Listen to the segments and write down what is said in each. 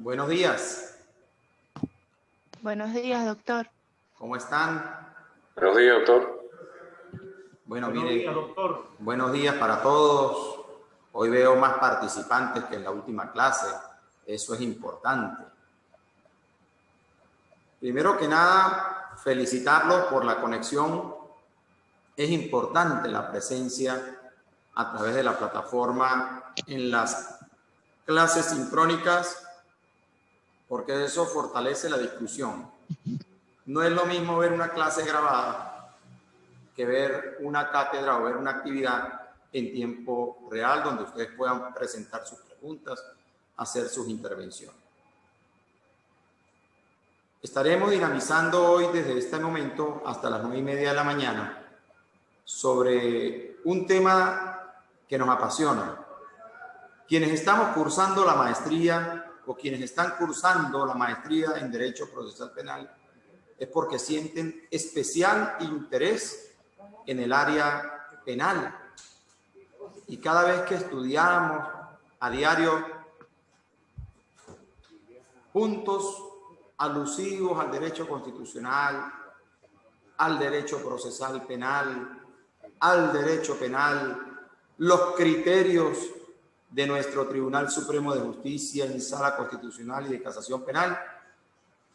Buenos días. Buenos días, doctor. ¿Cómo están? Buenos días, doctor. Bueno, buenos días, doctor. Buenos días para todos. Hoy veo más participantes que en la última clase. Eso es importante. Primero que nada, felicitarlos por la conexión. Es importante la presencia a través de la plataforma en las clases sincrónicas, porque eso fortalece la discusión. No es lo mismo ver una clase grabada que ver una cátedra o ver una actividad en tiempo real donde ustedes puedan presentar sus preguntas, hacer sus intervenciones. Estaremos dinamizando hoy desde este momento hasta las 9:30 de la mañana sobre un tema que nos apasiona. Quienes estamos cursando la maestría o quienes están cursando la maestría en Derecho Procesal Penal es porque sienten especial interés en el área penal. Y cada vez que estudiamos a diario puntos alusivos al derecho constitucional, al derecho procesal penal, al derecho penal, los criterios de nuestro Tribunal Supremo de Justicia en Sala Constitucional y de Casación Penal,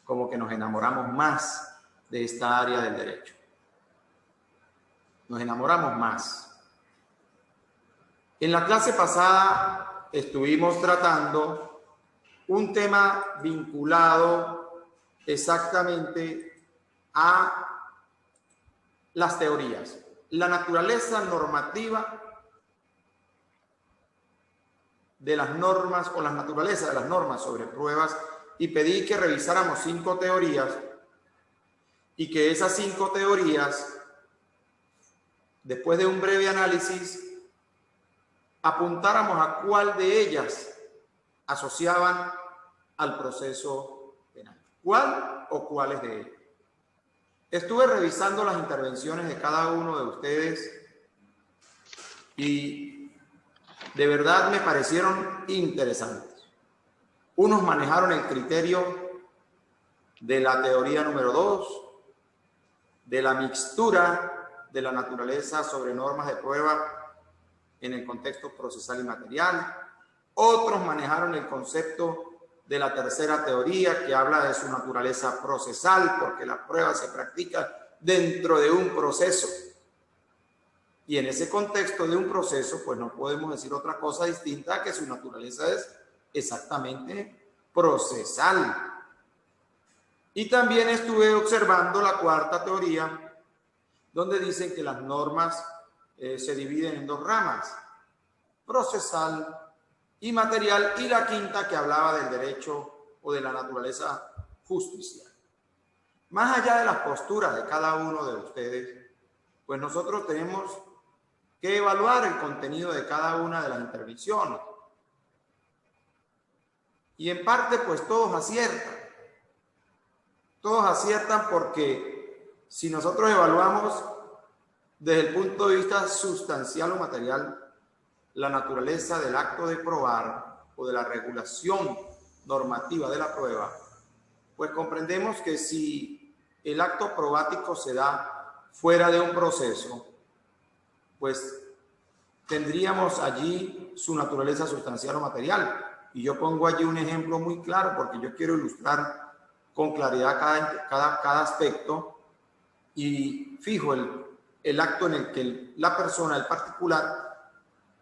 como que nos enamoramos más de esta área del derecho. Nos enamoramos más. En la clase pasada estuvimos tratando un tema vinculado exactamente a las teorías, la naturaleza normativa de las normas o la naturaleza de las normas sobre pruebas, y pedí que revisáramos 5 teorías y que esas 5 teorías, después de un breve análisis, apuntáramos a cuál de ellas asociaban al proceso penal. ¿Cuál o cuáles de ellas? Estuve revisando las intervenciones de cada uno de ustedes y de verdad me parecieron interesantes. Unos manejaron el criterio de la teoría número 2, de la mixtura de la naturaleza sobre normas de prueba en el contexto procesal y material. Otros manejaron el concepto de la tercera teoría, que habla de su naturaleza procesal, porque la prueba se practica dentro de un proceso. Y en ese contexto de un proceso, pues no podemos decir otra cosa distinta a que su naturaleza es exactamente procesal. Y también estuve observando la cuarta teoría, donde dicen que las normas se dividen en 2 ramas, procesal y material, y la quinta que hablaba del derecho o de la naturaleza justicial. Más allá de las posturas de cada uno de ustedes, pues nosotros tenemos que evaluar el contenido de cada una de las intervenciones. Y en parte, pues todos aciertan. Todos aciertan porque si nosotros evaluamos desde el punto de vista sustancial o material la naturaleza del acto de probar o de la regulación normativa de la prueba, pues comprendemos que si el acto probático se da fuera de un proceso, pues tendríamos allí su naturaleza sustancial o material. Y yo pongo allí un ejemplo muy claro porque yo quiero ilustrar con claridad cada aspecto, y fijo el acto en el que la persona, el particular,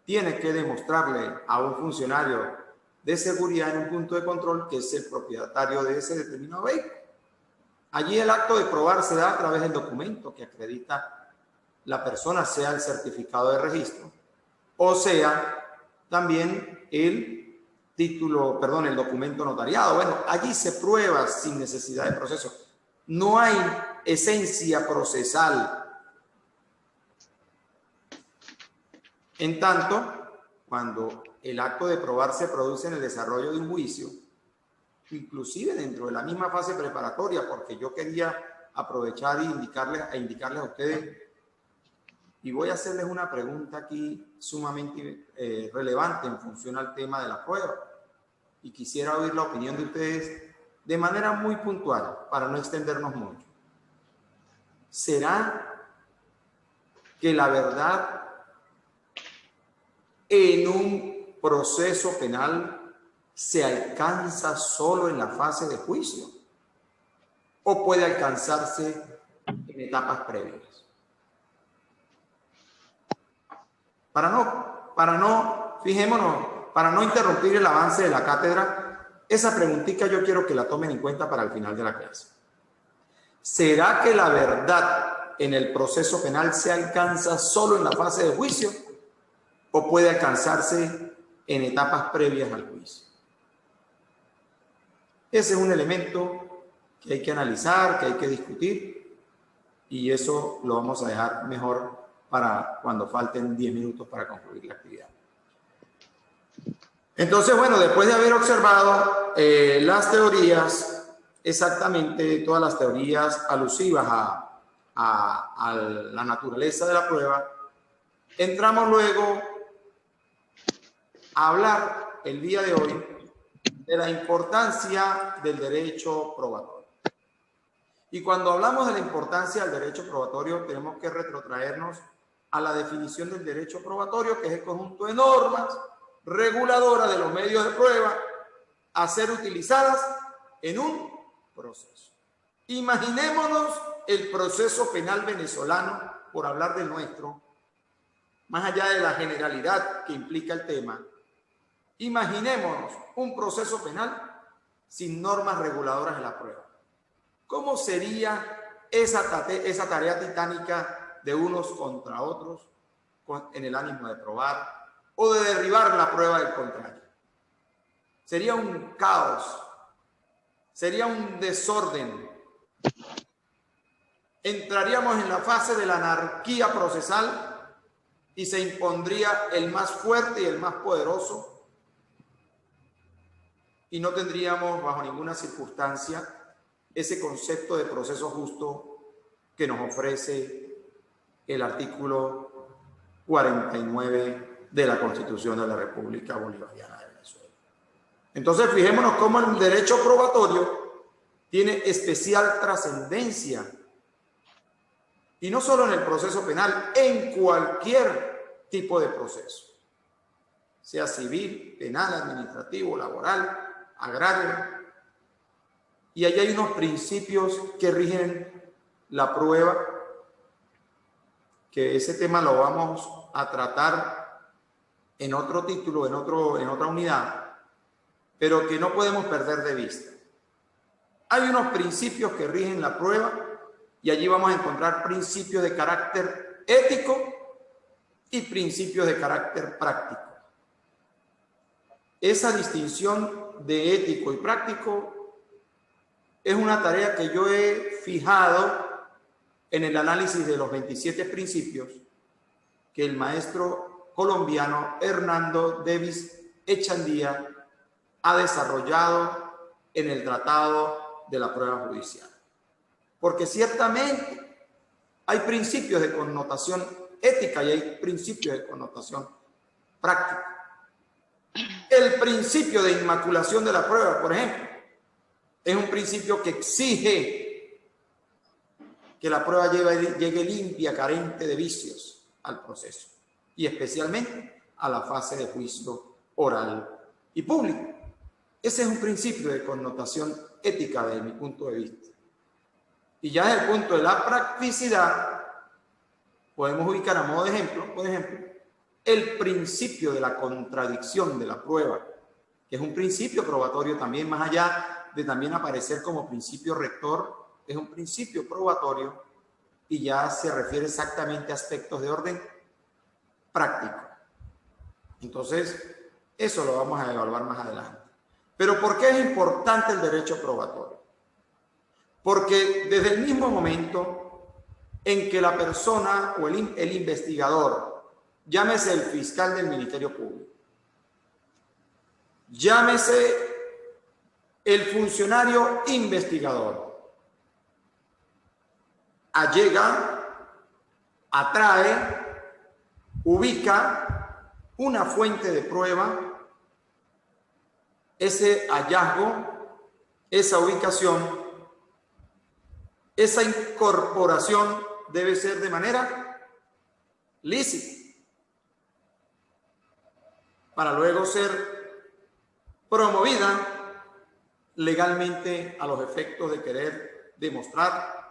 tiene que demostrarle a un funcionario de seguridad en un punto de control que es el propietario de ese determinado vehículo. Allí el acto de probar se da a través del documento que acredita la persona, sea el certificado de registro o sea también el documento notariado. Bueno, allí se prueba sin necesidad de proceso. No hay esencia procesal. En tanto, cuando el acto de probar se produce en el desarrollo de un juicio, inclusive dentro de la misma fase preparatoria, porque yo quería aprovechar e indicarles a ustedes, y voy a hacerles una pregunta aquí sumamente relevante en función al tema de la prueba. y quisiera oír la opinión de ustedes de manera muy puntual, para no extendernos mucho. ¿Será que la verdad en un proceso penal se alcanza solo en la fase de juicio o puede alcanzarse en etapas previas? Fijémonos, para no interrumpir el avance de la cátedra, esa preguntita yo quiero que la tomen en cuenta para el final de la clase. ¿Será que la verdad en el proceso penal se alcanza solo en la fase de juicio o puede alcanzarse en etapas previas al juicio? Ese es un elemento que hay que analizar, que hay que discutir, y eso lo vamos a dejar mejor para cuando falten 10 minutos para concluir la actividad. Entonces, bueno, después de haber observado las teorías, exactamente todas las teorías alusivas a la naturaleza de la prueba, entramos luego a hablar el día de hoy de la importancia del derecho probatorio. Y cuando hablamos de la importancia del derecho probatorio, tenemos que retrotraernos a la definición del derecho probatorio, que es el conjunto de normas reguladoras de los medios de prueba a ser utilizadas en un proceso. Imaginémonos el proceso penal venezolano, por hablar del nuestro, más allá de la generalidad que implica el tema. Imaginémonos un proceso penal sin normas reguladoras de la prueba. ¿Cómo sería esa tarea titánica de unos contra otros en el ánimo de probar o de derribar la prueba del contrario? Sería un caos, sería un desorden. Entraríamos en la fase de la anarquía procesal y se impondría el más fuerte y el más poderoso, y no tendríamos bajo ninguna circunstancia ese concepto de proceso justo que nos ofrece el artículo 49 de la Constitución de la República Bolivariana de Venezuela. Entonces, fijémonos cómo el derecho probatorio tiene especial trascendencia, y no solo en el proceso penal, en cualquier tipo de proceso, sea civil, penal, administrativo, laboral, agrario. Y ahí hay unos principios que rigen la prueba, que ese tema lo vamos a tratar en otro título, en otra unidad, pero que no podemos perder de vista. Hay unos principios que rigen la prueba y allí vamos a encontrar principios de carácter ético y principios de carácter práctico. Esa distinción de ético y práctico es una tarea que yo he fijado en el análisis de los 27 principios que el maestro colombiano Hernando Davis Echandía ha desarrollado en el Tratado de la Prueba Judicial. Porque ciertamente hay principios de connotación ética y hay principios de connotación práctica. El principio de inmaculación de la prueba, por ejemplo, es un principio que exige que la prueba llegue limpia, carente de vicios al proceso, y especialmente a la fase de juicio oral y público. Ese es un principio de connotación ética desde mi punto de vista. Y ya desde el punto de la practicidad, podemos ubicar a modo de ejemplo, por ejemplo, el principio de la contradicción de la prueba, que es un principio probatorio también, más allá de también aparecer como principio rector, es un principio probatorio y ya se refiere exactamente a aspectos de orden práctico. Entonces, eso lo vamos a evaluar más adelante. Pero ¿por qué es importante el derecho probatorio? Porque desde el mismo momento en que la persona o el investigador, llámese el fiscal del Ministerio Público, llámese el funcionario investigador, allega, atrae, ubica una fuente de prueba, ese hallazgo, esa ubicación, esa incorporación debe ser de manera lícita, para luego ser promovida legalmente a los efectos de querer demostrar,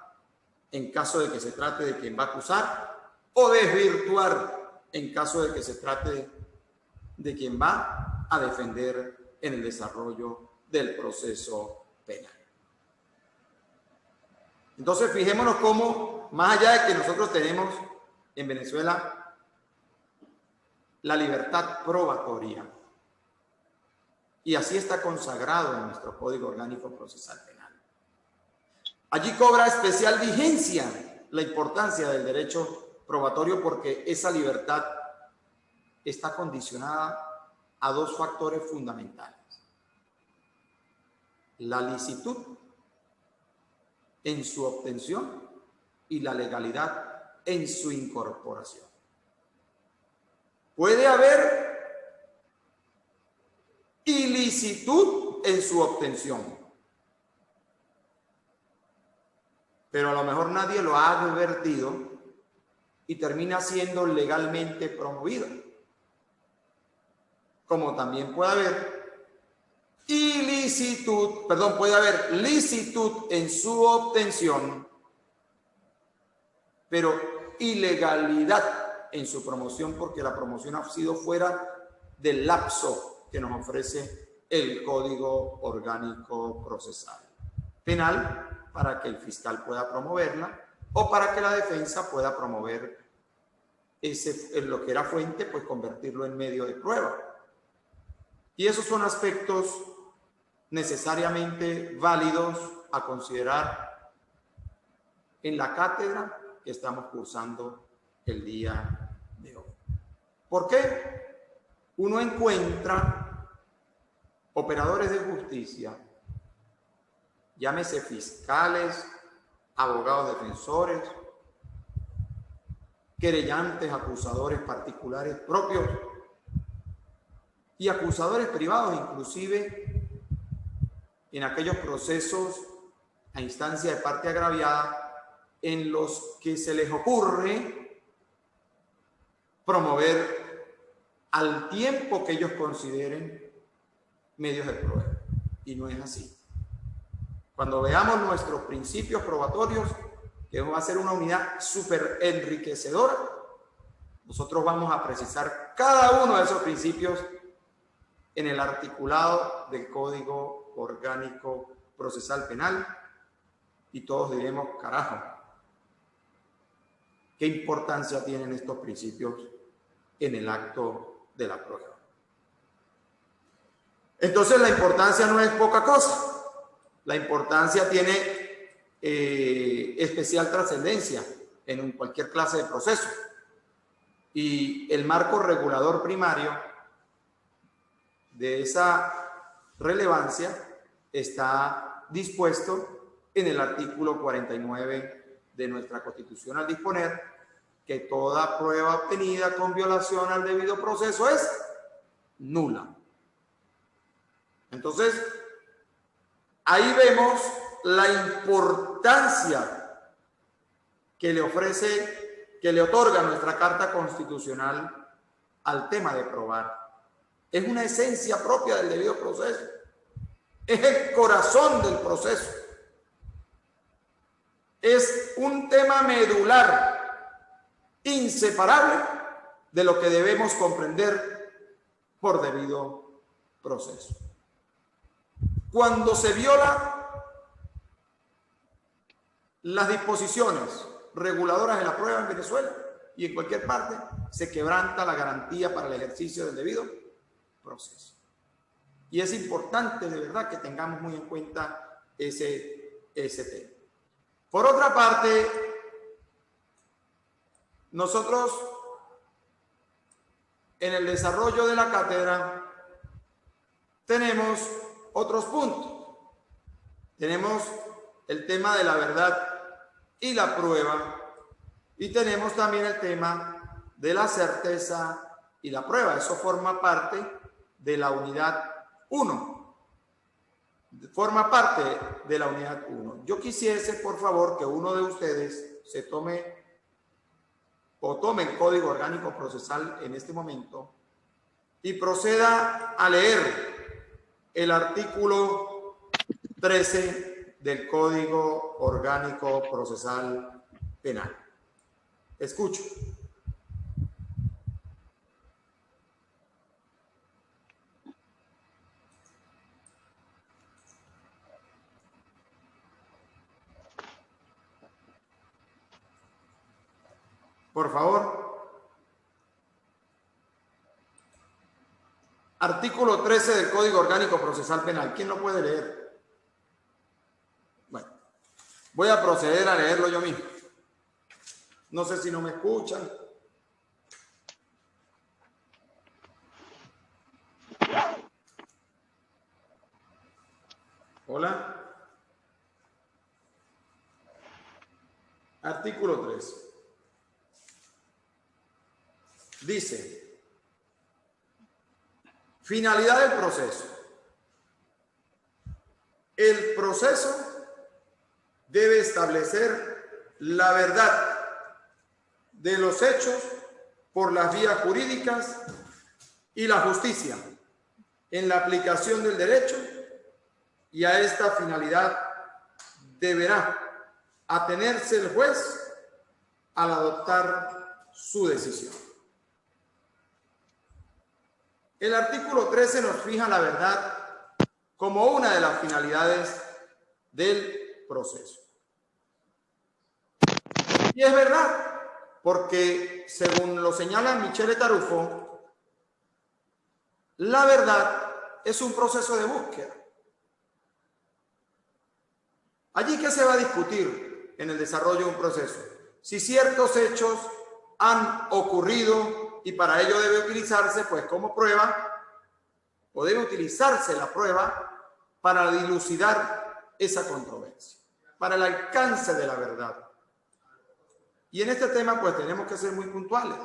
en caso de que se trate de quien va a acusar, o desvirtuar en caso de que se trate de quien va a defender en el desarrollo del proceso penal. Entonces, fijémonos cómo, más allá de que nosotros tenemos en Venezuela la libertad probatoria, y así está consagrado en nuestro Código Orgánico Procesal Penal, allí cobra especial vigencia la importancia del derecho probatorio, porque esa libertad está condicionada a dos factores fundamentales: la licitud en su obtención y la legalidad en su incorporación. Puede haber ilicitud en su obtención, pero a lo mejor nadie lo ha advertido y termina siendo legalmente promovido. Como también puede haber puede haber licitud en su obtención, pero ilegalidad en su promoción, porque la promoción ha sido fuera del lapso que nos ofrece el Código Orgánico Procesal Penal, para que el fiscal pueda promoverla o para que la defensa pueda promover lo que era fuente, pues convertirlo en medio de prueba. Y esos son aspectos necesariamente válidos a considerar en la cátedra que estamos cursando el día de hoy. ¿Por qué? Uno encuentra operadores de justicia, llámese fiscales, abogados defensores, querellantes, acusadores particulares propios y acusadores privados, inclusive en aquellos procesos a instancia de parte agraviada en los que se les ocurre promover al tiempo que ellos consideren medios de prueba. Y no es así. Cuando veamos nuestros principios probatorios, que va a ser una unidad súper enriquecedora, nosotros vamos a precisar cada uno de esos principios en el articulado del Código Orgánico Procesal Penal, y todos diremos: carajo, ¿qué importancia tienen estos principios en el acto de la prueba? Entonces, la importancia no es poca cosa. La importancia tiene especial trascendencia en cualquier clase de proceso. Y el marco regulador primario de esa relevancia está dispuesto en el artículo 49 de nuestra Constitución, al disponer que toda prueba obtenida con violación al debido proceso es nula. Entonces, ahí vemos la importancia que le otorga nuestra Carta Constitucional al tema de probar. Es una esencia propia del debido proceso. Es el corazón del proceso. Es un tema medular, inseparable de lo que debemos comprender por debido proceso. Cuando se viola las disposiciones reguladoras de la prueba en Venezuela y en cualquier parte, se quebranta la garantía para el ejercicio del debido proceso. Y es importante de verdad que tengamos muy en cuenta ese tema. Por otra parte, nosotros en el desarrollo de la cátedra tenemos otros puntos. Tenemos el tema de la verdad y la prueba, y tenemos también el tema de la certeza y la prueba. Eso forma parte de la unidad 1 forma parte de la unidad 1. Yo quisiese, por favor, que uno de ustedes se tome el Código Orgánico Procesal en este momento y proceda a leer el artículo 13 del Código Orgánico Procesal Penal. Escucho. Por favor. Artículo 13 del Código Orgánico Procesal Penal. ¿Quién lo puede leer? Bueno, voy a proceder a leerlo yo mismo. No sé si no me escuchan. Hola. Artículo 13. Dice, finalidad del proceso. El proceso debe establecer la verdad de los hechos por las vías jurídicas y la justicia en la aplicación del derecho, y a esta finalidad deberá atenerse el juez al adoptar su decisión. El artículo 13 nos fija la verdad como una de las finalidades del proceso. Y es verdad, porque según lo señala Michele Tarufo, la verdad es un proceso de búsqueda. Allí que se va a discutir en el desarrollo de un proceso, si ciertos hechos han ocurrido y para ello debe utilizarse pues como prueba, o debe utilizarse la prueba para dilucidar esa controversia, para el alcance de la verdad. Y en este tema pues tenemos que ser muy puntuales.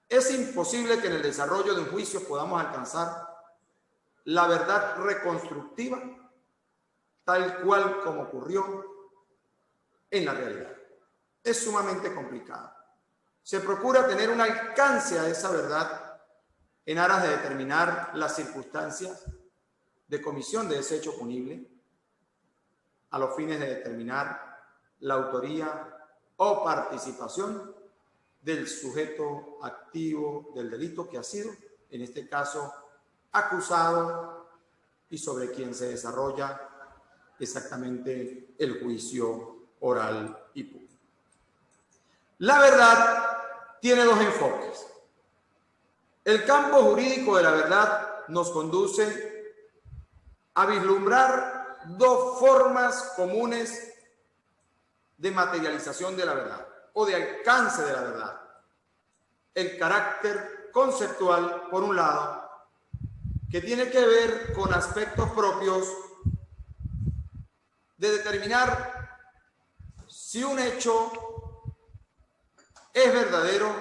Es imposible que en el desarrollo de un juicio podamos alcanzar la verdad reconstructiva tal cual como ocurrió en la realidad. Es sumamente complicado. Se procura tener un alcance a esa verdad en aras de determinar las circunstancias de comisión de ese hecho punible, a los fines de determinar la autoría o participación del sujeto activo del delito que ha sido, en este caso, acusado y sobre quien se desarrolla exactamente el juicio oral y público. La verdad tiene dos enfoques. El campo jurídico de la verdad nos conduce a vislumbrar dos formas comunes de materialización de la verdad o de alcance de la verdad. El carácter conceptual, por un lado, que tiene que ver con aspectos propios de determinar si un hecho es verdadero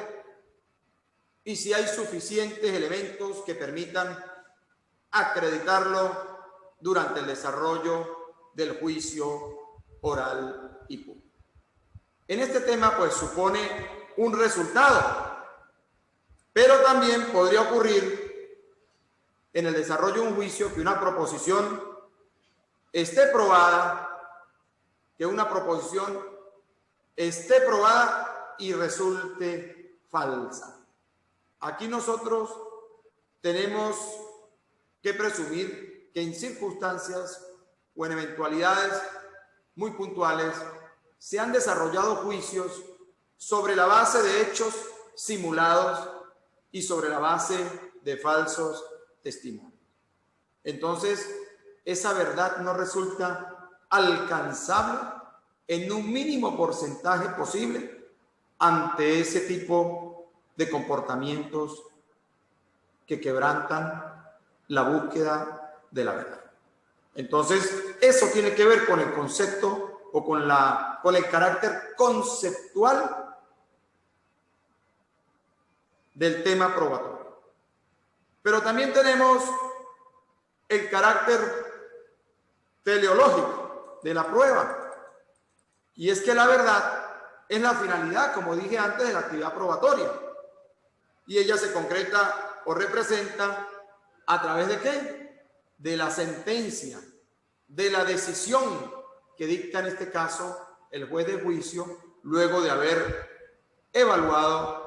y si hay suficientes elementos que permitan acreditarlo durante el desarrollo del juicio oral y público. En este tema, pues, supone un resultado, pero también podría ocurrir en el desarrollo de un juicio que una proposición esté probada, y resulte falsa. Aquí nosotros tenemos que presumir que en circunstancias o en eventualidades muy puntuales se han desarrollado juicios sobre la base de hechos simulados y sobre la base de falsos testimonios. Entonces, esa verdad no resulta alcanzable en un mínimo porcentaje posible ante ese tipo de comportamientos que quebrantan la búsqueda de la verdad. Entonces, eso tiene que ver con el concepto o con el carácter conceptual del tema probatorio. Pero también tenemos el carácter teleológico de la prueba. Y es que la verdad es la finalidad, como dije antes, de la actividad probatoria. Y ella se concreta o representa a través de ¿qué? De la sentencia, de la decisión que dicta en este caso el juez de juicio, luego de haber evaluado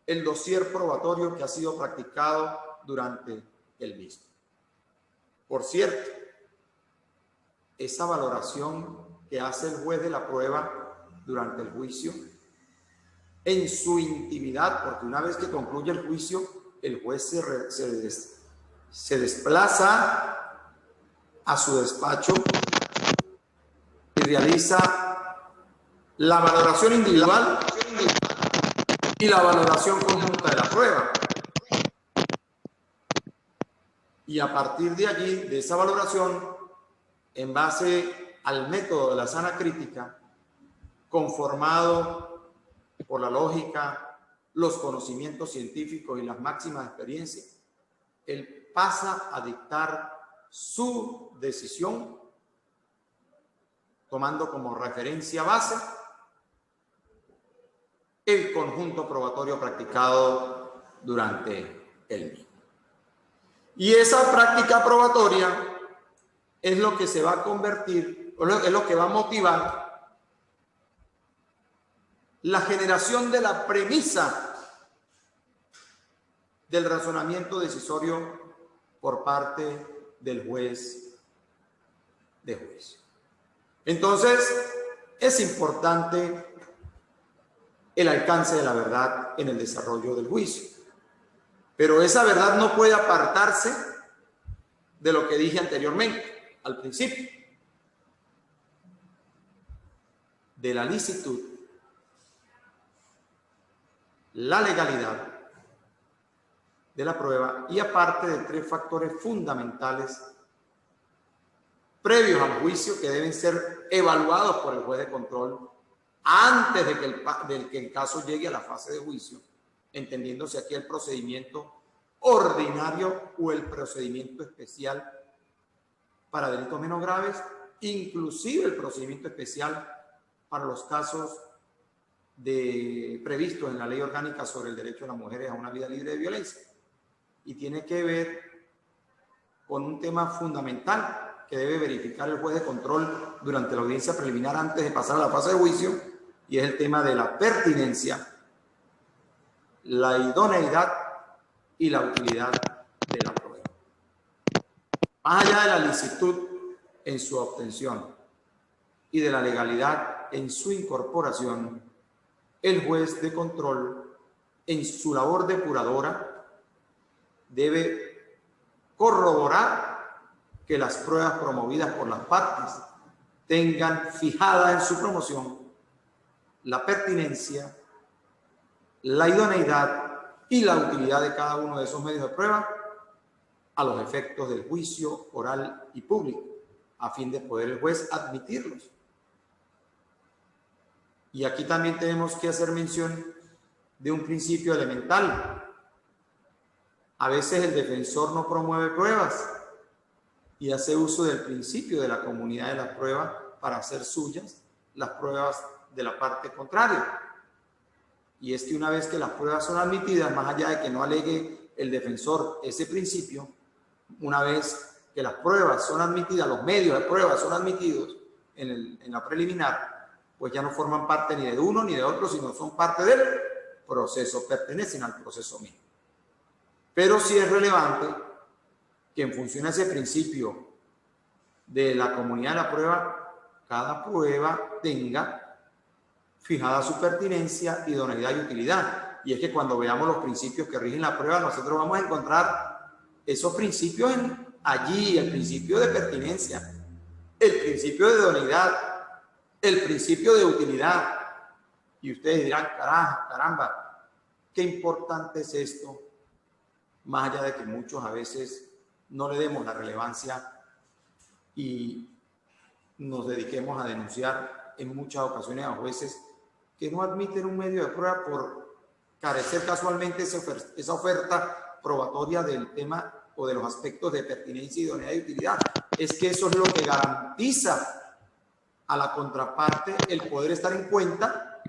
el dossier probatorio que ha sido practicado durante el mismo. Por cierto, esa valoración que hace el juez de la prueba durante el juicio, en su intimidad, porque una vez que concluye el juicio, el juez se desplaza a su despacho y realiza la valoración individual y la valoración conjunta de la prueba. Y a partir de allí, de esa valoración, en base al método de la sana crítica, conformado por la lógica, los conocimientos científicos y las máximas experiencias, él pasa a dictar su decisión tomando como referencia base el conjunto probatorio practicado durante el mismo. Y esa práctica probatoria es lo que se va a convertir, es lo que va a motivar la generación de la premisa del razonamiento decisorio por parte del juez de juicio. Entonces, es importante el alcance de la verdad en el desarrollo del juicio. Pero esa verdad no puede apartarse de lo que dije anteriormente, al principio, de la licitud, la legalidad de la prueba y aparte de tres factores fundamentales previos al juicio que deben ser evaluados por el juez de control antes de que el caso llegue a la fase de juicio, entendiéndose aquí el procedimiento ordinario o el procedimiento especial para delitos menos graves, inclusive el procedimiento especial para los casos previstos en la Ley Orgánica sobre el derecho de las mujeres a una vida libre de violencia. Y tiene que ver con un tema fundamental que debe verificar el juez de control durante la audiencia preliminar antes de pasar a la fase de juicio, y es el tema de la pertinencia, la idoneidad y la utilidad de la prueba. Más allá de la licitud en su obtención y de la legalidad en su incorporación, el juez de control, en su labor depuradora, debe corroborar que las pruebas promovidas por las partes tengan fijada en su promoción la pertinencia, la idoneidad y la utilidad de cada uno de esos medios de prueba a los efectos del juicio oral y público, a fin de poder el juez admitirlos. Y aquí también tenemos que hacer mención de un principio elemental. A veces el defensor no promueve pruebas y hace uso del principio de la comunidad de la prueba para hacer suyas las pruebas de la parte contraria. Y es que una vez que las pruebas son admitidas, más allá de que no alegue el defensor ese principio, una vez que las pruebas son admitidas, los medios de prueba son admitidos en la preliminar, pues ya no forman parte ni de uno ni de otro, sino son parte del proceso, pertenecen al proceso mismo. Pero sí es relevante que en función a ese principio de la comunidad de la prueba, cada prueba tenga fijada su pertinencia, idoneidad y utilidad. Y es que cuando veamos los principios que rigen la prueba, nosotros vamos a encontrar esos principios allí, el principio de pertinencia, el principio de idoneidad, el principio de utilidad. Y ustedes dirán, caramba, qué importante es esto, más allá de que muchos a veces no le demos la relevancia y nos dediquemos a denunciar en muchas ocasiones a jueces que no admiten un medio de prueba por carecer casualmente esa oferta probatoria del tema o de los aspectos de pertinencia, idoneidad y utilidad, es que eso es lo que garantiza a la contraparte el poder estar en cuenta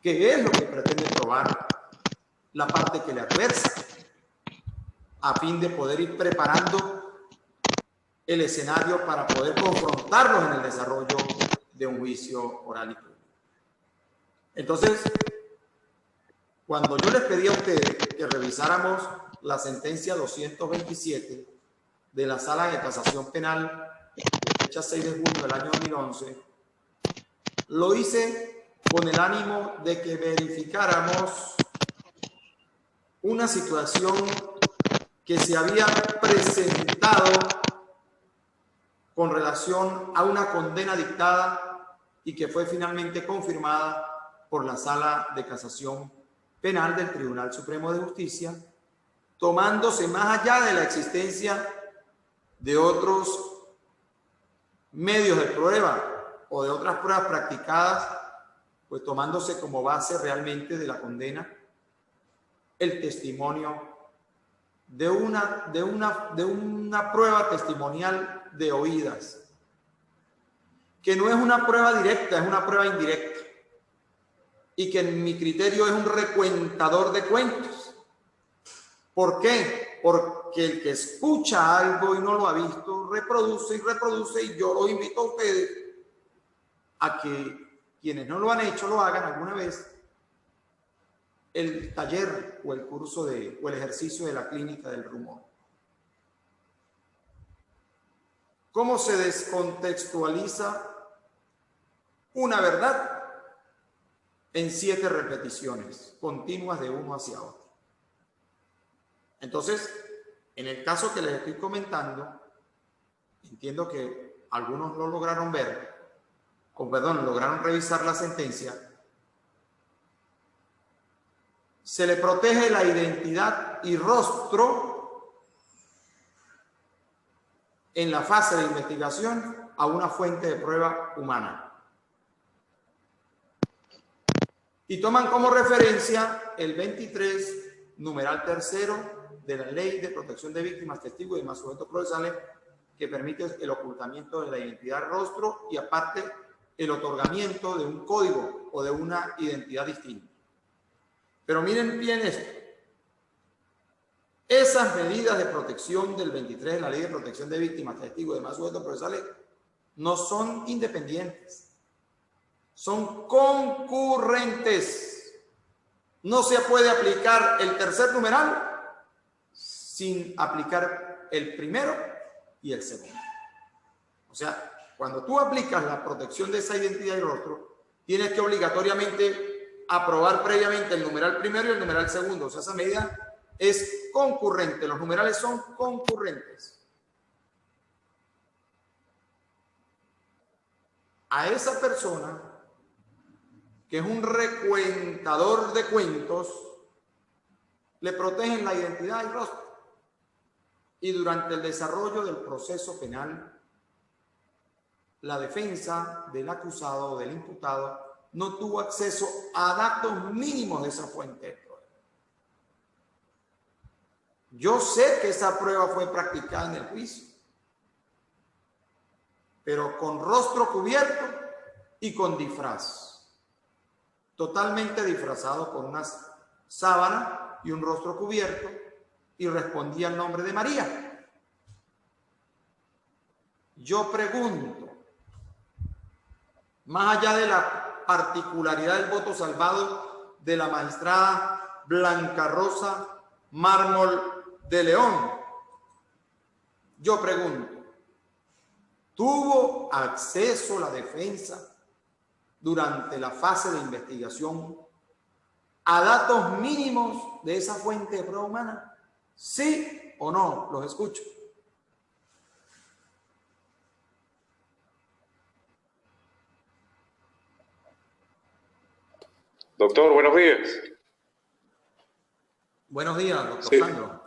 qué es lo que pretende probar la parte que le adversa, a fin de poder ir preparando el escenario para poder confrontarlos en el desarrollo de un juicio oral y público. Entonces, cuando yo les pedí a ustedes que revisáramos la sentencia 227 de la Sala de Casación Penal de fecha 6 de junio del año 2011, lo hice con el ánimo de que verificáramos una situación que se había presentado con relación a una condena dictada y que fue finalmente confirmada por la Sala de Casación Penal del Tribunal Supremo de Justicia, tomándose más allá de la existencia de otros medios de prueba o de otras pruebas practicadas, pues tomándose como base realmente de la condena el testimonio de una prueba testimonial de oídas, que no es una prueba directa, es una prueba indirecta, y que en mi criterio es un recuentador de cuentos. ¿Por qué? Porque el que escucha algo y no lo ha visto, reproduce y reproduce, y yo los invito a ustedes a que quienes no lo han hecho lo hagan alguna vez, el taller o el curso o el ejercicio de la clínica del rumor. ¿Cómo se descontextualiza una verdad? En 7 repeticiones continuas de uno hacia otro. Entonces, en el caso que les estoy comentando, entiendo que algunos lo lograron ver, lograron revisar la sentencia. Se le protege la identidad y rostro en la fase de investigación a una fuente de prueba humana. Y toman como referencia el 23, numeral 3 de la Ley de Protección de Víctimas, Testigos y demás sujetos procesales, que permite el ocultamiento de la identidad del rostro y aparte el otorgamiento de un código o de una identidad distinta. Pero miren bien esto. Esas medidas de protección del 23 de la Ley de Protección de Víctimas, Testigos y demás sujetos procesales no son independientes. Son concurrentes. No se puede aplicar el tercer numeral sin aplicar el primero y el segundo. O sea, cuando tú aplicas la protección de esa identidad y rostro, tienes que obligatoriamente aprobar previamente el numeral primero y el numeral segundo. O sea, esa medida es concurrente. Los numerales son concurrentes. A esa persona, que es un recuentador de cuentos, le protegen la identidad y rostro. Y durante el desarrollo del proceso penal, la defensa del acusado o del imputado no tuvo acceso a datos mínimos de esa fuente de prueba. Yo sé que esa prueba fue practicada en el juicio, pero con rostro cubierto y con disfraz. Totalmente disfrazado con una sábana y un rostro cubierto, y respondía el nombre de María. Yo pregunto, más allá de la particularidad del voto salvado de la magistrada Blanca Rosa Mármol de León, yo pregunto, ¿tuvo acceso la defensa durante la fase de investigación a datos mínimos de esa fuente de prueba humana? ¿Sí o no? Los escucho. Doctor, buenos días. Buenos días, doctor Sí. Sandro.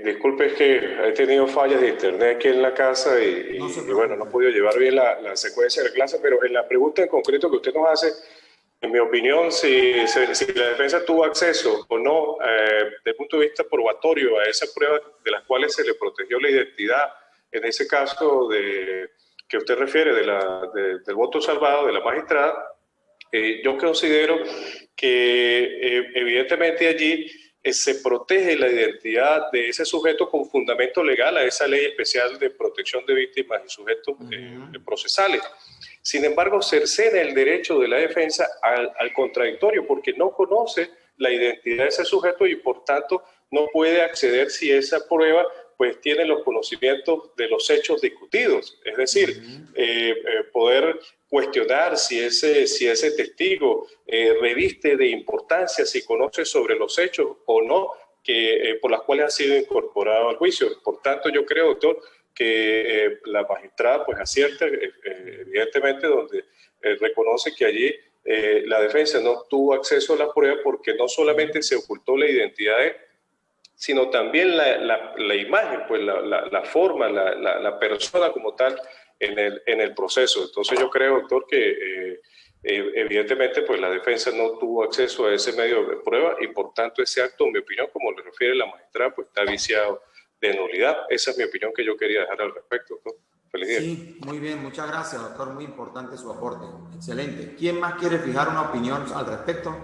Disculpe, es que he tenido fallas de internet aquí en la casa y bueno, no he podido llevar bien la secuencia de la clase, pero en la pregunta en concreto que usted nos hace, En mi opinión, si la defensa tuvo acceso o no, desde el punto de vista probatorio, a esas pruebas de las cuales se le protegió la identidad, en ese caso que usted refiere del voto salvado de la magistrada, yo considero que evidentemente allí se protege la identidad de ese sujeto con fundamento legal a esa ley especial de protección de víctimas y sujetos procesales. Sin embargo, cercena el derecho de la defensa al contradictorio porque no conoce la identidad de ese sujeto y por tanto no puede acceder si esa prueba pues tiene los conocimientos de los hechos discutidos. Es decir, poder cuestionar si ese testigo reviste de importancia, si conoce sobre los hechos o no, por las cuales ha sido incorporado al juicio. Por tanto, yo creo, doctor, que la magistrada pues acierta, evidentemente, donde reconoce que allí la defensa no tuvo acceso a la prueba porque no solamente se ocultó la identidad sino también la imagen, pues la forma, la persona como tal en el proceso. Entonces yo creo, doctor, que evidentemente pues la defensa no tuvo acceso a ese medio de prueba y por tanto ese acto, en mi opinión, como le refiere la magistrada, pues está viciado de nulidad. Esa es mi opinión que yo quería dejar al respecto, doctor. Feliz día. Sí, muy bien, muchas gracias, doctor. Muy importante su aporte. Excelente. ¿Quién más quiere fijar una opinión al respecto?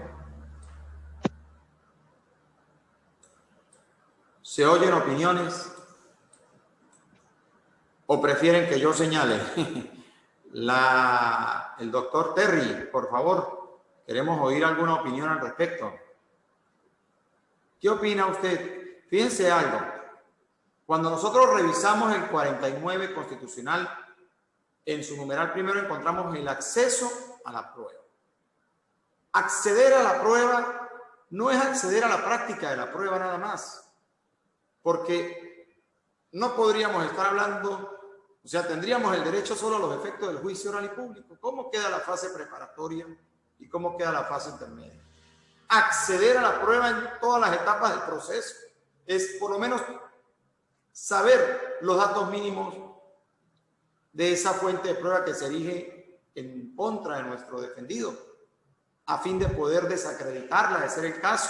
¿Se oyen opiniones? ¿O prefieren que yo señale? El doctor Terry, por favor, queremos oír alguna opinión al respecto. ¿Qué opina usted? Fíjense algo. Cuando nosotros revisamos el 49 constitucional, en su numeral primero encontramos el acceso a la prueba. Acceder a la prueba no es acceder a la práctica de la prueba nada más. Porque no podríamos estar hablando, o sea, tendríamos el derecho solo a los efectos del juicio oral y público. ¿Cómo queda la fase preparatoria y cómo queda la fase intermedia? Acceder a la prueba en todas las etapas del proceso es por lo menos saber los datos mínimos de esa fuente de prueba que se erige en contra de nuestro defendido, a fin de poder desacreditarla, de ser el caso,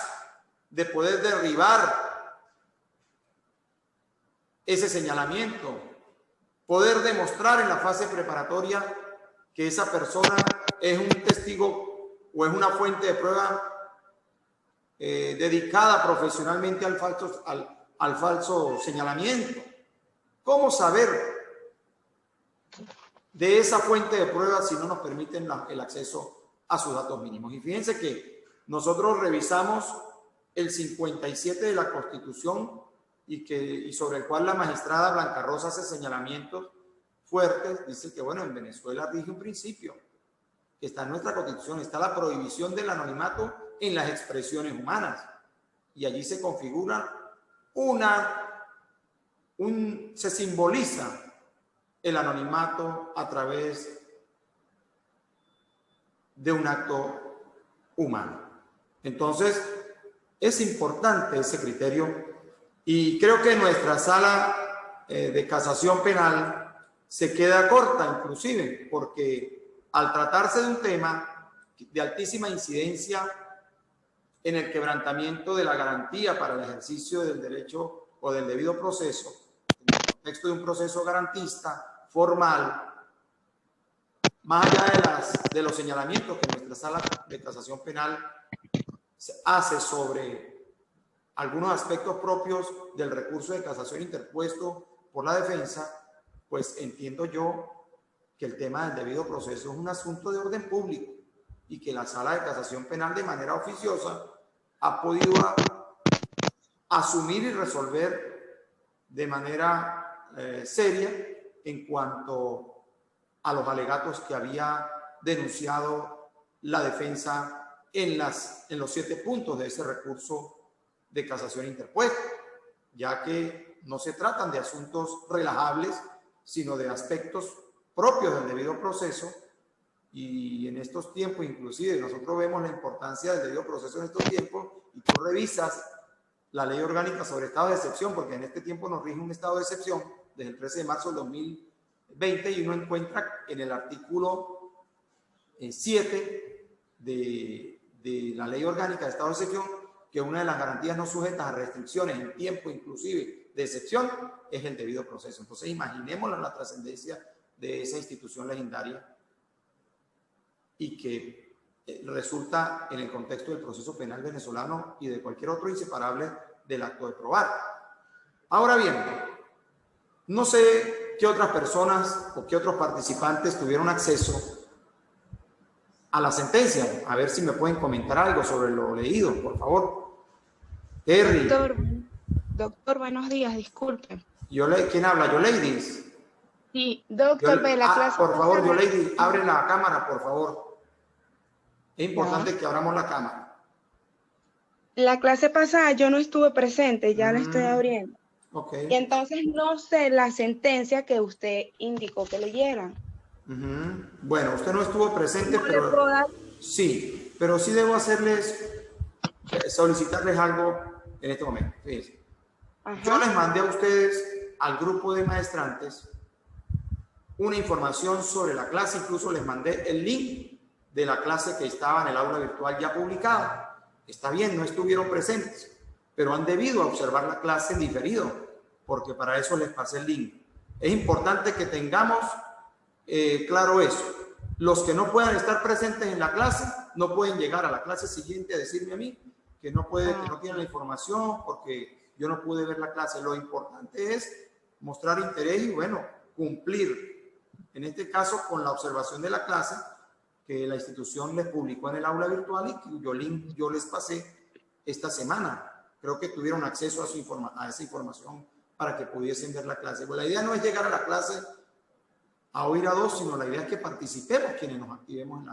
de poder derribar ese señalamiento, poder demostrar en la fase preparatoria que esa persona es un testigo o es una fuente de prueba dedicada profesionalmente al falso señalamiento. ¿Cómo saber de esa fuente de prueba si no nos permiten el acceso a sus datos mínimos? Y fíjense que nosotros revisamos el 57 de la Constitución y sobre el cual la magistrada Blanca Rosa hace señalamientos fuertes. Dice que, bueno, en Venezuela rige un principio que está en nuestra Constitución, está la prohibición del anonimato en las expresiones humanas. Y allí se configura se simboliza el anonimato a través de un acto humano. Entonces, es importante ese criterio. Y creo que nuestra sala de casación penal se queda corta, inclusive, porque al tratarse de un tema de altísima incidencia en el quebrantamiento de la garantía para el ejercicio del derecho o del debido proceso, en el contexto de un proceso garantista, formal, más allá de los señalamientos que nuestra sala de casación penal hace sobre algunos aspectos propios del recurso de casación interpuesto por la defensa, pues entiendo yo que el tema del debido proceso es un asunto de orden público y que la sala de casación penal de manera oficiosa ha podido asumir y resolver de manera seria en cuanto a los alegatos que había denunciado la defensa en los 7 puntos de ese recurso de casación interpuesto, ya que no se tratan de asuntos relajables, sino de aspectos propios del debido proceso. Y en estos tiempos, inclusive, nosotros vemos la importancia del debido proceso en estos tiempos, y tú revisas la ley orgánica sobre estado de excepción, porque en este tiempo nos rige un estado de excepción desde el 13 de marzo del 2020, y uno encuentra en el artículo 7 de la Ley Orgánica de Estado de Excepción, que una de las garantías no sujetas a restricciones en tiempo, inclusive de excepción, es el debido proceso. Entonces, imaginémosla la trascendencia de esa institución legendaria y que resulta en el contexto del proceso penal venezolano y de cualquier otro inseparable del acto de probar. Ahora bien, no sé qué otras personas o qué otros participantes tuvieron acceso a la sentencia. A ver si me pueden comentar algo sobre lo leído, por favor. Terry. Doctor, buenos días, disculpe. ¿Quién habla? ¿Yoleidis? Sí, doctor, la clase por favor, pasada... Yoleidis, abre la cámara, por favor. Es importante que abramos la cámara. La clase pasada yo no estuve presente, ya la estoy abriendo. Okay. Y entonces no sé la sentencia que usted indicó que leyeran. Bueno, usted no estuvo presente, ¿No pero... le puedo dar? Sí, pero sí debo solicitarles algo en este momento. Fíjense. Yo les mandé a ustedes, al grupo de maestrantes, una información sobre la clase, incluso les mandé el link de la clase que estaba en el aula virtual ya publicada. Está bien, no estuvieron presentes, pero han debido observar la clase en diferido, porque para eso les pasé el link. Es importante que tengamos claro eso. Los que no puedan estar presentes en la clase no pueden llegar a la clase siguiente a decirme a mí que no tienen la información porque yo no pude ver la clase. Lo importante es mostrar interés y, bueno, cumplir, en este caso, con la observación de la clase que la institución les publicó en el aula virtual y cuyo link yo les pasé esta semana. Creo que tuvieron acceso a esa información para que pudiesen ver la clase. Pues la idea no es llegar a la clase a oír a dos, sino la idea es que participemos quienes nos activemos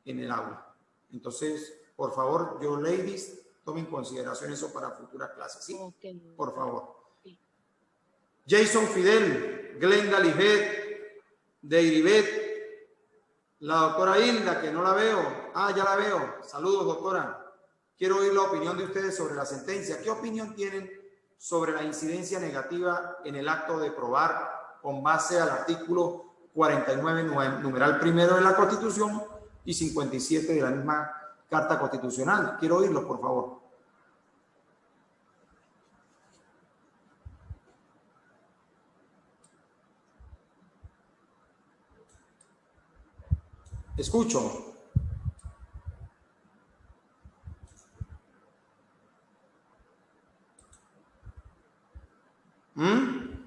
en el aula. Entonces, por favor, ladies, tomen en consideración eso para futuras clases, ¿sí? Okay. Por favor. Sí. Jason Fidel, Glenda Livet, Deiribet, la doctora Hilda, que no la veo. Ya la veo. Saludos, doctora. Quiero oír la opinión de ustedes sobre la sentencia. ¿Qué opinión tienen sobre la incidencia negativa en el acto de probar con base al artículo 49, numeral primero de la Constitución y 57 de la misma Carta Constitucional? Quiero oírlo, por favor. Escucho.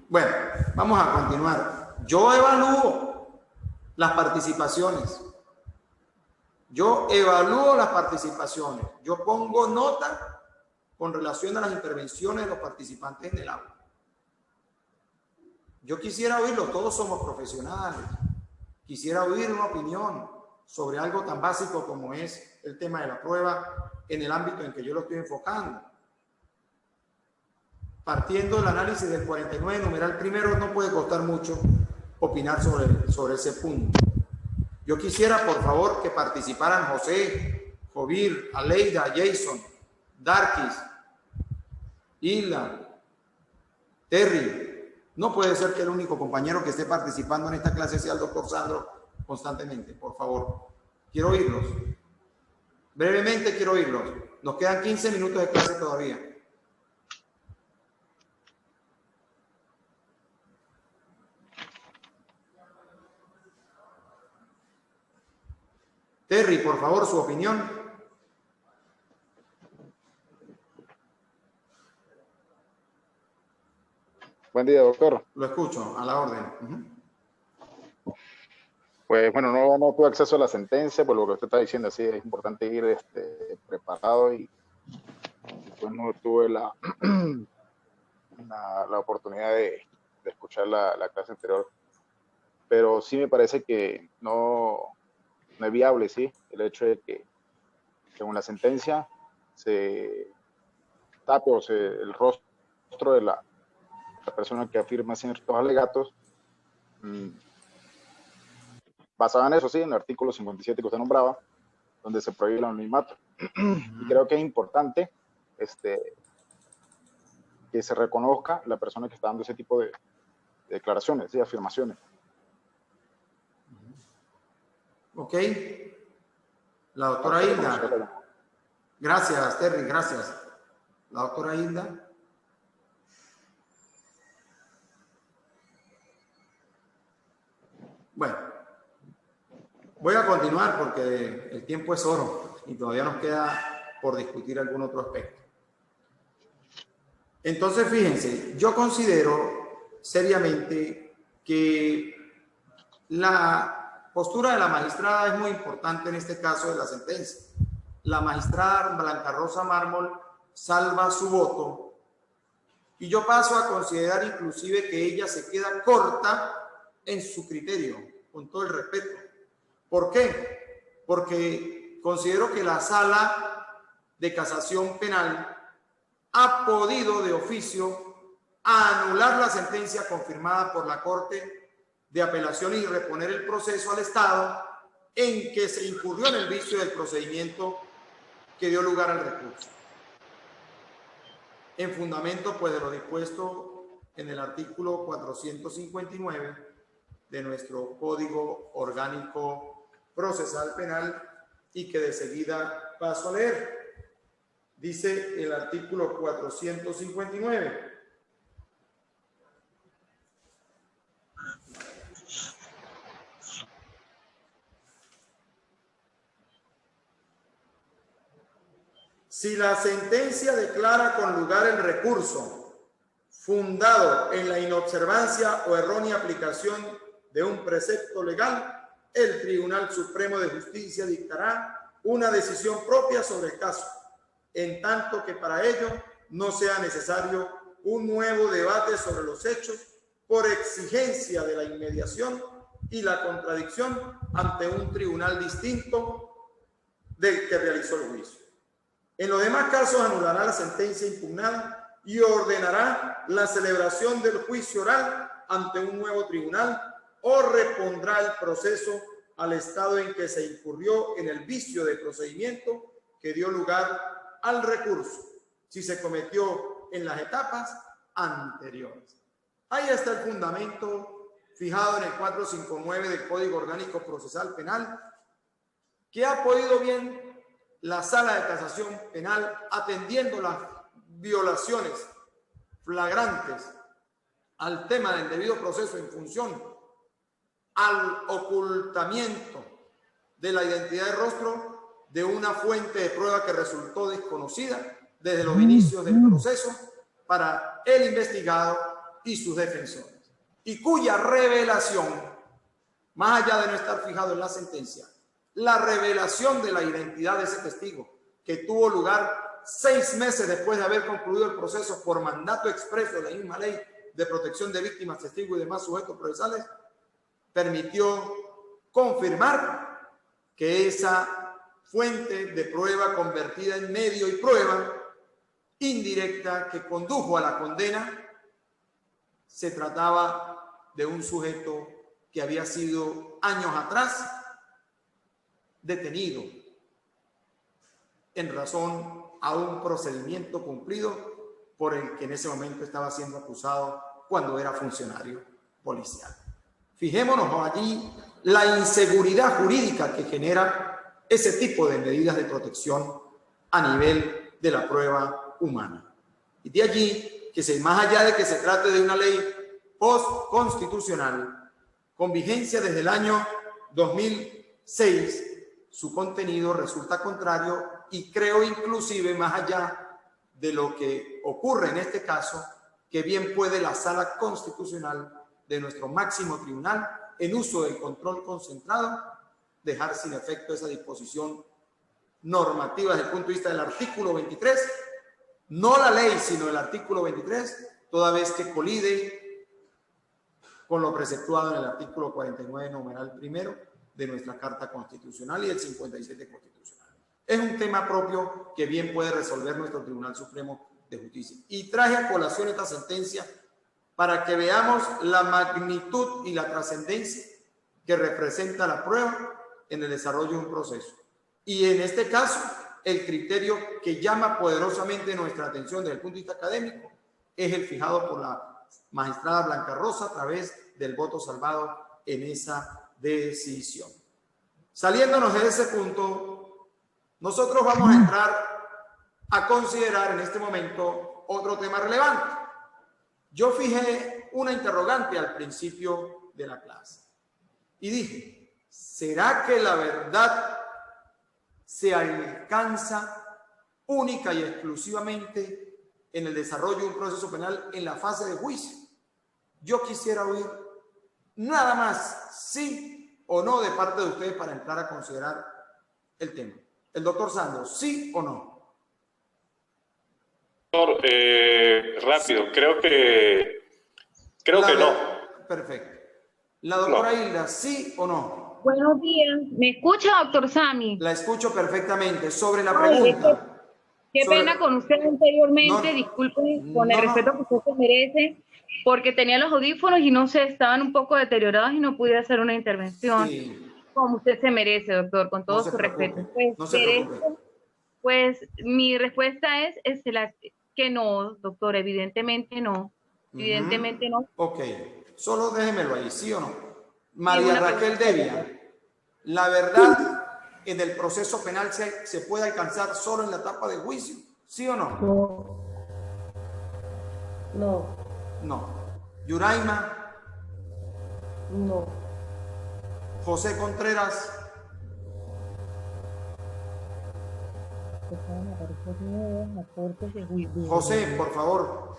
Bueno, vamos a continuar. Yo evalúo las participaciones. Yo pongo nota con relación a las intervenciones de los participantes en el aula. Yo quisiera oírlos, todos somos profesionales. Quisiera oír una opinión sobre algo tan básico como es el tema de la prueba en el ámbito en que yo lo estoy enfocando. Partiendo del análisis del 49, numeral primero, no puede costar mucho opinar sobre ese punto. Yo quisiera, por favor, que participaran José, Jovir, Aleida, Jason, Darkis, Hilda, Terry. No puede ser que el único compañero que esté participando en esta clase sea el doctor Sandro constantemente. Por favor, quiero oírlos. Brevemente quiero oírlos. Nos quedan 15 minutos de clase todavía. Terry, por favor, su opinión. Buen día, doctor. Lo escucho, a la orden. Pues bueno, no tuve acceso a la sentencia, por lo que usted está diciendo, sí, es importante ir preparado y pues no tuve la oportunidad de escuchar la clase anterior, pero sí me parece que no es viable, sí, el hecho de que según la sentencia se tape el rostro de la persona que afirma ciertos alegatos, basado en eso, sí, en el artículo 57 que usted nombraba, donde se prohíbe el anonimato. Y creo que es importante que se reconozca la persona que está dando ese tipo de declaraciones, de afirmaciones. Ok. La doctora Hilda. Gracias, Terry, gracias. La doctora Hilda. Bueno, voy a continuar porque el tiempo es oro y todavía nos queda por discutir algún otro aspecto. Entonces, fíjense, yo considero seriamente que la postura de la magistrada es muy importante en este caso de la sentencia. La magistrada Blanca Rosa Mármol salva su voto y yo paso a considerar inclusive que ella se queda corta en su criterio, con todo el respeto. ¿Por qué? Porque considero que la Sala de Casación Penal ha podido de oficio anular la sentencia confirmada por la Corte de Apelación y reponer el proceso al Estado en que se incurrió en el vicio del procedimiento que dio lugar al recurso. En fundamento, pues, de lo dispuesto en el artículo 459 de nuestro Código Orgánico Procesal Penal y que de seguida paso a leer. Dice el artículo 459. Si la sentencia declara con lugar el recurso fundado en la inobservancia o errónea aplicación de un precepto legal, el Tribunal Supremo de Justicia dictará una decisión propia sobre el caso, en tanto que para ello no sea necesario un nuevo debate sobre los hechos por exigencia de la inmediación y la contradicción ante un tribunal distinto del que realizó el juicio. En los demás casos anulará la sentencia impugnada y ordenará la celebración del juicio oral ante un nuevo tribunal o repondrá el proceso al estado en que se incurrió en el vicio de procedimiento que dio lugar al recurso, si se cometió en las etapas anteriores. Ahí está el fundamento fijado en el 459 del Código Orgánico Procesal Penal, que ha podido bien la Sala de Casación Penal, atendiendo las violaciones flagrantes al tema del debido proceso en función al ocultamiento de la identidad de rostro de una fuente de prueba que resultó desconocida desde los inicios del proceso para el investigado y sus defensores, y cuya revelación, más allá de no estar fijado en la sentencia, la revelación de la identidad de ese testigo, que tuvo lugar 6 meses después de haber concluido el proceso por mandato expreso de la misma ley de protección de víctimas, testigos y demás sujetos procesales, permitió confirmar que esa fuente de prueba convertida en medio y prueba indirecta que condujo a la condena, se trataba de un sujeto que había sido años atrás detenido en razón a un procedimiento cumplido por el que en ese momento estaba siendo acusado cuando era funcionario policial. Fijémonos allí la inseguridad jurídica que genera ese tipo de medidas de protección a nivel de la prueba humana. Y de allí que más allá de que se trate de una ley postconstitucional con vigencia desde el año 2006, su contenido resulta contrario y creo inclusive más allá de lo que ocurre en este caso, que bien puede la Sala Constitucional de nuestro máximo tribunal, en uso del control concentrado, dejar sin efecto esa disposición normativa desde el punto de vista del artículo 23, no la ley, sino el artículo 23, toda vez que colide con lo preceptuado en el artículo 49, numeral primero, de nuestra Carta Constitucional y el 57 Constitucional. Es un tema propio que bien puede resolver nuestro Tribunal Supremo de Justicia. Y traje a colación esta sentencia para que veamos la magnitud y la trascendencia que representa la prueba en el desarrollo de un proceso. Y en este caso, el criterio que llama poderosamente nuestra atención desde el punto de vista académico es el fijado por la magistrada Blanca Rosa a través del voto salvado en esa decisión. Saliéndonos de ese punto, Nosotros vamos a entrar a considerar en este momento otro tema relevante. Yo fijé una interrogante al principio de la clase y dije, ¿será que la verdad se alcanza única y exclusivamente en el desarrollo de un proceso penal en la fase de juicio? Yo quisiera oír nada más sí o no de parte de ustedes para entrar a considerar el tema. El doctor Sandro, ¿sí o no? Doctor, rápido, creo que no. Perfecto. La doctora Hilda, ¿sí o no? Buenos días. ¿Me escucha, doctor Sami? La escucho perfectamente. Sobre la Ay, pregunta. Qué pena con usted anteriormente, No, disculpe, con el respeto que usted se merece, porque tenía los audífonos y no sé, estaban un poco deteriorados y no pude hacer una intervención como usted se merece, doctor, con todo su respeto. Pues, no se preocupe. Pues mi respuesta es que no, doctor, evidentemente no. Evidentemente no. Ok, solo déjemelo ahí, ¿sí o no? María Raquel Devia, la verdad en el proceso penal se puede alcanzar solo en la etapa de juicio, ¿sí o no? No. Yuraima. No. José Contreras. José, por favor.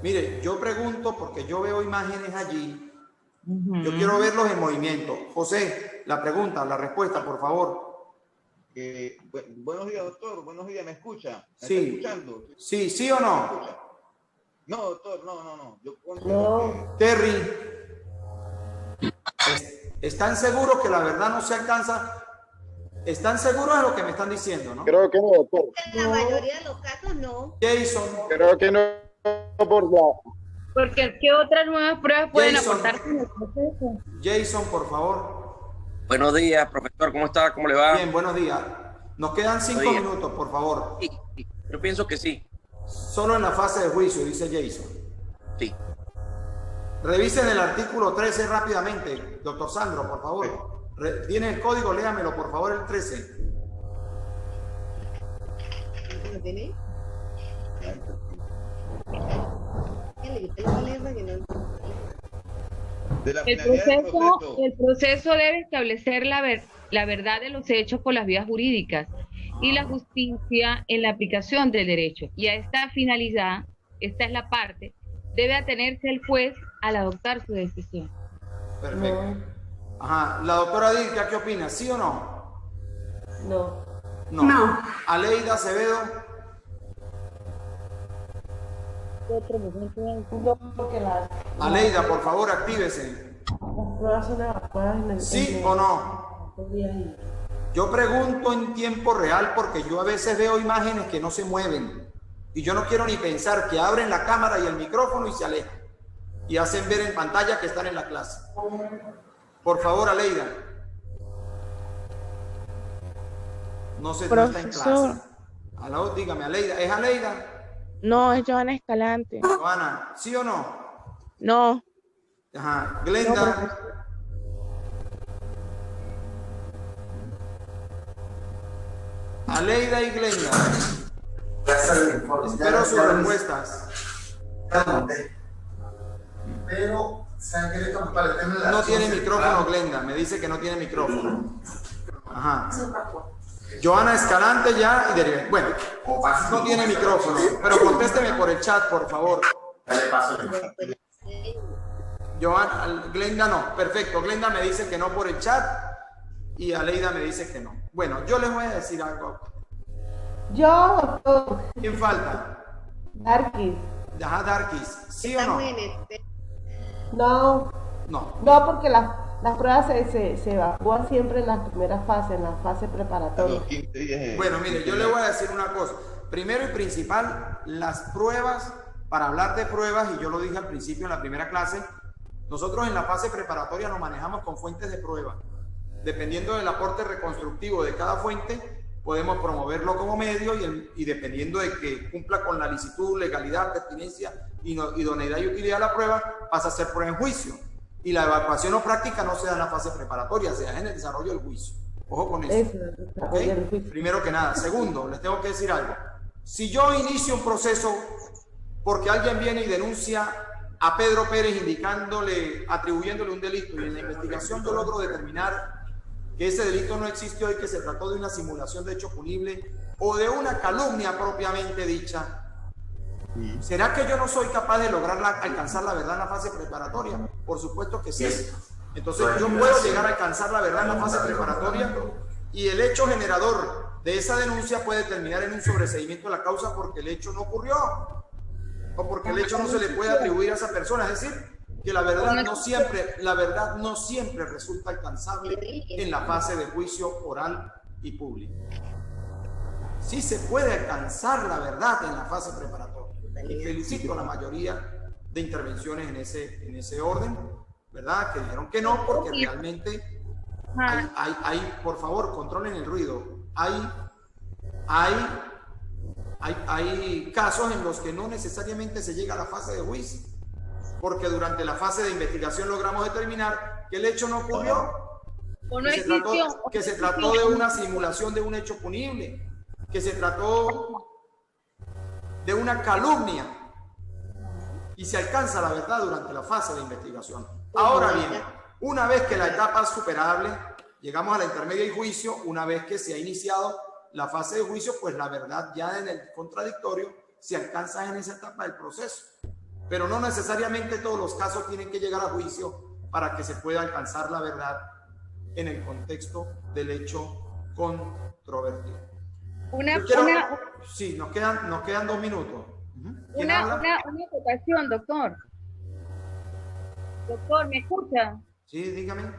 Mire, yo pregunto porque yo veo imágenes allí. Yo quiero verlos en movimiento. José, la pregunta, la respuesta, por favor. Buenos días, doctor. Buenos días, ¿me escucha? ¿Me Sí. está escuchando? Sí, ¿sí o no? No, doctor, no. Yo considero Terry, ¿están seguros que la verdad no se alcanza? ¿Están seguros de lo que me están diciendo, no? Creo que no, doctor. En la mayoría de los casos no. Jason. Creo que no por la... Porque ¿qué otras nuevas pruebas pueden Jason. aportarse en el proceso? Jason, por favor. Buenos días, profesor. ¿Cómo está? ¿Cómo le va? Bien, buenos días. Nos quedan 5 Buenos días. minutos, por favor. Sí, yo pienso que sí. Solo en la fase de juicio, dice Jason. Sí. Revisen el artículo 13 rápidamente, doctor Sandro, por favor. ¿Tiene el código? Léamelo, por favor, el 13. ¿Lo tiene? El proceso debe establecer la verdad de los hechos por las vías jurídicas y la justicia en la aplicación del derecho. Y a esta finalidad, esta es la parte, debe atenerse el juez al adoptar su decisión. Perfecto. Ajá. La doctora Dilka, ¿qué opina? ¿Sí o no? No. No. Aleida Acevedo. No, porque las Aleida, por favor, actívese. pruebas son evacuadas en el... ¿Sí o no? Yo pregunto en tiempo real porque yo a veces veo imágenes que no se mueven y yo no quiero ni pensar que abren la cámara y el micrófono y se alejan y hacen ver en pantalla que están en la clase. Por favor, Aleida. No sé si no está en clase. Aló, dígame, Aleida. ¿Es Aleida? No, es Joana Escalante. Joana, ¿sí o no? No. Ajá. Glenda. Aleida y Glenda. Espero sus respuestas. Pero, ¿saben qué le estamos para el tema de la No tiene micrófono, Glenda. Me dice que no tiene micrófono. Ajá. Joana Escalante ya y Derive. Bueno, no tiene micrófono, pero contésteme por el chat, por favor. Joana, Glenda no. Perfecto. Glenda me dice que no por el chat y Aleida me dice que no. Bueno, yo les voy a decir algo. Yo, doctor. ¿Quién falta? Darkis. Ajá, Darkis. ¿Sí o no? No. No. No, porque las pruebas se evacúan siempre en las primeras fases, en la fase preparatoria. Bueno, mire, yo le voy a decir una cosa. Primero y principal, las pruebas, para hablar de pruebas, y yo lo dije al principio en la primera clase, nosotros en la fase preparatoria nos manejamos con fuentes de prueba. Dependiendo del aporte reconstructivo de cada fuente, podemos promoverlo como medio y dependiendo de que cumpla con la licitud, legalidad, pertinencia, idoneidad y utilidad de la prueba, pasa a ser prueba en juicio. Y la evacuación o práctica no se da en la fase preparatoria, se da en el desarrollo del juicio. Ojo con eso. Eso, ¿Ok? oye, el juicio. Primero que nada. Segundo, les tengo que decir algo. Si yo inicio un proceso porque alguien viene y denuncia a Pedro Pérez indicándole, atribuyéndole un delito, y en la investigación yo logro determinar que ese delito no existió y que se trató de una simulación de hecho punible o de una calumnia propiamente dicha, ¿será que yo no soy capaz de lograr alcanzar la verdad en la fase preparatoria? Por supuesto que sí. Entonces yo puedo llegar a alcanzar la verdad en la fase preparatoria y el hecho generador de esa denuncia puede terminar en un sobreseimiento de la causa porque el hecho no ocurrió o porque el hecho no se le puede atribuir a esa persona. Es decir, que la verdad no siempre resulta alcanzable en la fase de juicio oral y público. Sí se puede alcanzar la verdad en la fase preparatoria. Y felicito a la mayoría de intervenciones en ese orden, ¿verdad? Que dijeron que no, porque realmente hay, por favor, controlen el ruido. Hay casos en los que no necesariamente se llega a la fase de juicio, porque durante la fase de investigación logramos determinar que el hecho no ocurrió, que se trató de una simulación de un hecho punible, que se trató de una calumnia, y se alcanza la verdad durante la fase de investigación. Ahora bien, una vez que la etapa es superable, llegamos a la intermedia y juicio. Una vez que se ha iniciado la fase de juicio, pues la verdad ya en el contradictorio se alcanza en esa etapa del proceso. Pero no necesariamente todos los casos tienen que llegar a juicio para que se pueda alcanzar la verdad en el contexto del hecho controvertido. Sí, nos quedan 2 minutos. Una acotación, doctor. Doctor, ¿me escucha? Sí, dígame.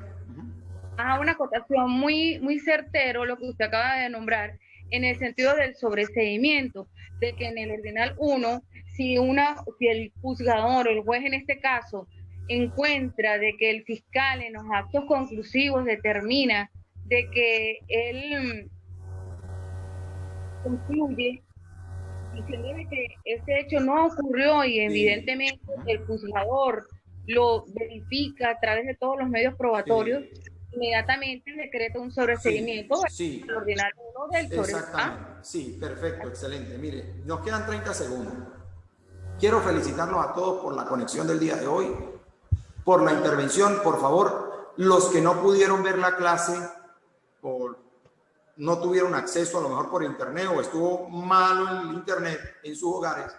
Una acotación muy certero lo que usted acaba de nombrar, en el sentido del sobreseimiento, de que en el Ordenal 1, si el juzgador o el juez en este caso encuentra de que el fiscal en los actos conclusivos determina de que él concluye diciendo que ese hecho no ocurrió y evidentemente el juzgador lo verifica a través de todos los medios probatorios, inmediatamente decreta un sobreseimiento al Ordenal 1 del Exactamente. Sí, perfecto, excelente. Mire, nos quedan 30 segundos. Quiero felicitarlos a todos por la conexión del día de hoy, por la intervención. Por favor, los que no pudieron ver la clase no tuvieron acceso a lo mejor por internet o estuvo malo el internet en sus hogares,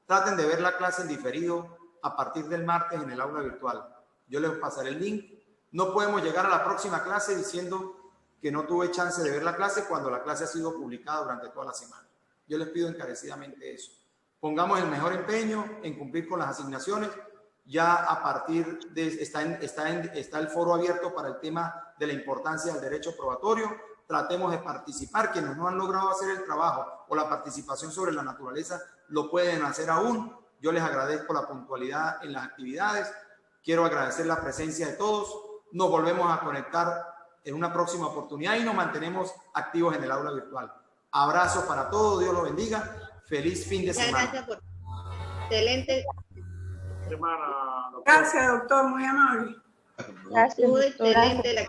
traten de ver la clase en diferido a partir del martes en el aula virtual. Yo les pasaré el link. No podemos llegar a la próxima clase diciendo que no tuve chance de ver la clase cuando la clase ha sido publicada durante toda la semana. Yo les pido encarecidamente eso. Pongamos el mejor empeño en cumplir con las asignaciones. Ya a partir de está el foro abierto para el tema de la importancia del derecho probatorio. Tratemos de participar. Quienes no han logrado hacer el trabajo o la participación sobre la naturaleza lo pueden hacer aún. Yo les agradezco la puntualidad en las actividades. Quiero agradecer la presencia de todos. Nos volvemos a conectar en una próxima oportunidad y nos mantenemos activos en el aula virtual. Abrazos para todos. Dios los bendiga. Feliz fin de semana. Gracias por excelente. Gracias, doctor. Muy amable. Gracias, doctor. Excelente la